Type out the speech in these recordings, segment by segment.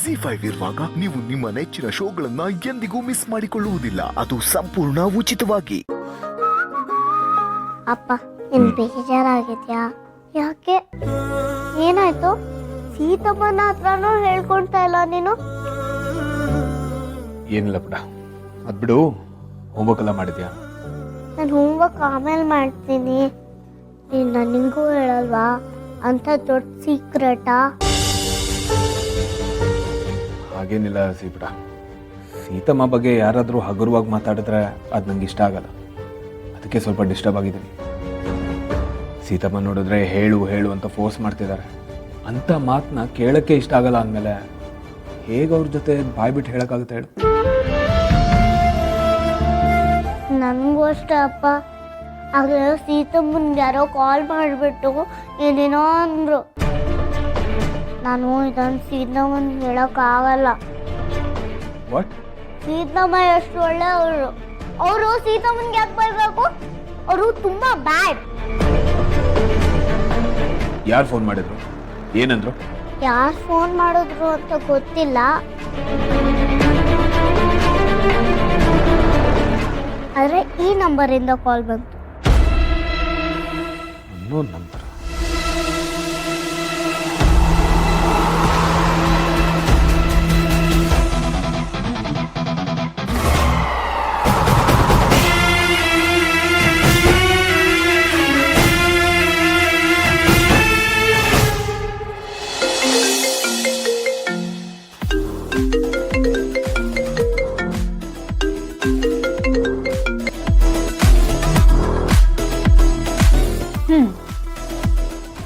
ZEE5 ಇರುವಾಗ ನೀವು ನಿಮ್ಮ ನೆಚ್ಚಿನ ಶೋಗಳನ್ನ ಎಂದಿಗೂ ಮಿಸ್ ಮಾಡಿಕೊಳ್ಳುವುದಿಲ್ಲ. ಅದು ಸಂಪೂರ್ಣ ಉಚಿತವಾಗಿ. ಅಪ್ಪ ನಿನ್ ಬೇಜಾರಾಗಿದ್ಯಾ? ಯಾಕೆ, ಏನಾಯ್ತು? ಸೀತಮ್ಮನ ಹತ್ರನೂ ಹೇಳ್ಕೊಳ್ತಾ ಇಲ್ಲ ನೀನು? ಏನಿಲ್ಲ ಬಿಡ, ಅದ್ಬಿಡು. ಹೋಮ್ವರ್ಕ್ ಎಲ್ಲ ಮಾಡಿದ್ಯಾ? ನಾನು ಹೋಮ್ವರ್ಕ್ ಆಮೇಲೆ ಮಾಡ್ತೀನಿ. ನೀನು ನನಗೂ ಹೇಳಲ್ವಾ? ಅಂತ ದೊಡ್ಡ ಸೀಕ್ರೆಟಾ? ಹಾಗೇನಿಲ್ಲ ಬಿಡ. ಸೀತಮ್ಮ ಬಗ್ಗೆ ಯಾರಾದರೂ ಹಗುರವಾಗಿ ಮಾತಾಡಿದ್ರೆ ಅದು ನಂಗೆ ಇಷ್ಟ ಆಗಲ್ಲ. ಅದಕ್ಕೆ ಸ್ವಲ್ಪ ಡಿಸ್ಟರ್ಬ್ ಆಗಿದ್ದೀನಿ. ಸೀತಮ್ಮ ನೋಡಿದ್ರೆ ಹೇಳು ಹೇಳು ಅಂತ ಫೋರ್ಸ್ ಮಾಡ್ತಿದ್ದಾರೆ. ಅಂಥ ಮಾತನ್ನ ಕೇಳೋಕ್ಕೆ ಇಷ್ಟ ಆಗಲ್ಲ ಅಂದಮೇಲೆ ಹೇಗೆ ಅವ್ರ ಜೊತೆ ಬಾಯ್ಬಿಟ್ಟು ಹೇಳೋಕ್ಕಾಗುತ್ತೆ ಹೇಳು? ನನಗೂ ಅಷ್ಟೇ ಅಪ್ಪ. ಆಗಲೇ ಸೀತಮ್ಮನ್ಗೆ ಯಾರೋ ಕಾಲ್ ಮಾಡಿಬಿಟ್ಟು ಏನೇನೋ ಅಂದರು. ನಾನು ಇದನ್ನು ಸೀತಮ್ಮನ್ಗೆ ಹೇಳೋಕ್ಕಾಗಲ್ಲ. ವಾಟ್? ಸೀತಮ್ಮ ಎಷ್ಟು ಒಳ್ಳೆಯವರು. ಅವರು ಸೀತಮ್ಮನ್ಗೆ ಯಾಕೆ ಬರಬೇಕು? ಅವರು ತುಂಬ ಬ್ಯಾಡ್. ಯಾರು ಫೋನ್ ಮಾಡಿದ್ರು? ಏನಂದ್ರು? ಯಾರು ಫೋನ್ ಮಾಡಿದ್ರು ಅಂತ ಗೊತ್ತಿಲ್ಲ. ಆದರೆ ಈ ನಂಬರಿಂದ ಕಾಲ್ ಬಂತು. Unknown number.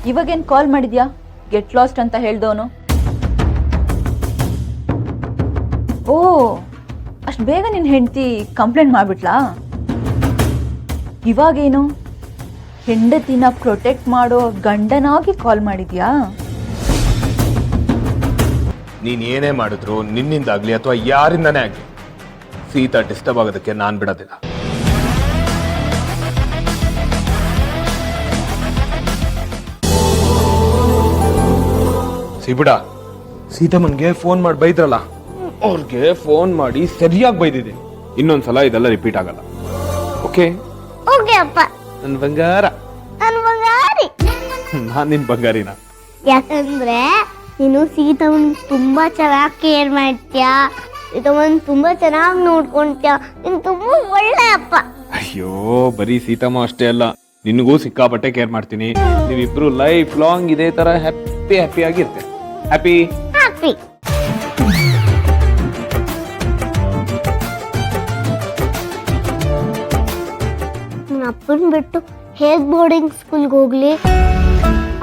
ಇವಾಗೇನು ಕಾಲ್ ಮಾಡಿದ್ಯಾ? ಗೆಟ್ ಲಾಸ್ಟ್ ಅಂತ ಹೇಳ್ದವನು. ಓ, ಅಷ್ಟು ಬೇಗ ನಿನ್ನ ಹೆಂಡತಿ ಕಂಪ್ಲೇಂಟ್ ಮಾಡಿಬಿಟ್ಲಾ? ಇವಾಗೇನು ಹೆಂಡತಿನ ಪ್ರೊಟೆಕ್ಟ್ ಮಾಡೋ ಗಂಡನಾಗಿ ಕಾಲ್ ಮಾಡಿದ್ಯಾ? ನೀನು ಏನೇ ಮಾಡಿದ್ರು ನಿನ್ನಿಂದಾಗಲಿ ಅಥವಾ ಯಾರಿಂದನೇ ಆಗಲಿ ಸೀತಾ ಡಿಸ್ಟರ್ಬ್ ಆಗೋದಕ್ಕೆ ನಾನು ಬಿಡೋದಿಲ್ಲ. ಬಿಡ, ಸೀತಮ್ಮನ್ಗೆ ಫೋನ್ ಮಾಡಿ ಬೈದ್ರಲ್ಲ, ಅವ್ರಿಗೆ ಫೋನ್ ಮಾಡಿ ಸರಿಯಾಗಿ ಬೈದಿದ್ದೀನಿ. ಇನ್ನೊಂದ್ಸಲ ಇದೆಲ್ಲ ರಿಪೀಟ್ ಆಗಲ್ಲ. ಓಕೆ? ಓಕೆ ಅಪ್ಪ. ನನ್ನ ಬಂಗಾರ. ನನ್ನ ಬಂಗಾರಿ. ನಾನು ನಿನ್ ಬಂಗಾರಿನ. ಯಾಕಂದ್ರೆ ನೀನು ಸೀತಮ್ಮನ್ ತುಂಬಾ ಚೆನ್ನಾಗಿ ಕೇರ್ ಮಾಡ್ತೀಯಾ, ಸೀತಮ್ಮನ್ ತುಂಬಾ ಚೆನ್ನಾಗಿ ನೋಡ್ಕೊಂತೀಯ. ನೀನು ತುಂಬಾ ಒಳ್ಳೆ ಅಪ್ಪ. ಅಯ್ಯೋ, ಬರೀ ಸೀತಮ್ಮ ಅಷ್ಟೇ ಅಲ್ಲ, ನಿನಗೂ ಸಿಕ್ಕಾಪಟ್ಟೆ ಕೇರ್ ಮಾಡ್ತೀನಿ. ನೀವಿಬ್ರು ಲೈಫ್ ಲಾಂಗ್ ಇದೇ ತರ ಹ್ಯಾಪಿ ಆಗಿರ್ತೀರಿ. Happy happy. ನನ್ನ ಅಪ್ಪನ ಬಿಟ್ಟು ಹೇಗ್ ಬೋರ್ಡಿಂಗ್ ಸ್ಕೂಲ್ಗೆ ಹೋಗ್ಲಿ?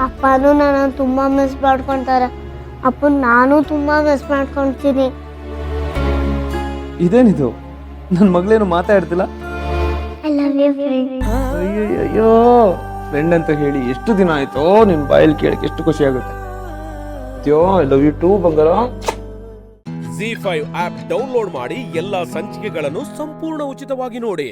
ಅಪ್ಪನೂ ನಾನು ತುಂಬಾ ಮಿಸ್ ಮಾಡ್ಕೊಂತಾರೆ. ಅಪ್ಪನ ನಾನು ತುಂಬಾ ಮಿಸ್ ಮಾಡ್ಕೊಂತೀನಿ. ಇದೇನಿದು, ನನ್ನ ಮಗಳೇನು ಮಾತಾಡ್ತಿಲ್ಲ? I love you friend. ಅಯ್ಯೋ, ಫ್ರೆಂಡ್ ಅಂತ ಹೇಳಿ ಎಷ್ಟು ದಿನ ಆಯ್ತೋ. ನಿನ್ ಬಾಯಲ್ಲಿ ಕೇಳಕ್ಕೆ ಎಷ್ಟು ಖುಷಿ ಆಗುತ್ತೆ. ಐ ಲವ್ ಯು ಟೂ ಬಂಗಾರ. ZEE5 ಆಪ್ ಡೌನ್ಲೋಡ್ ಮಾಡಿ ಎಲ್ಲಾ ಸಂಚಿಕೆಗಳನ್ನು ಸಂಪೂರ್ಣ ಉಚಿತವಾಗಿ ನೋಡಿ.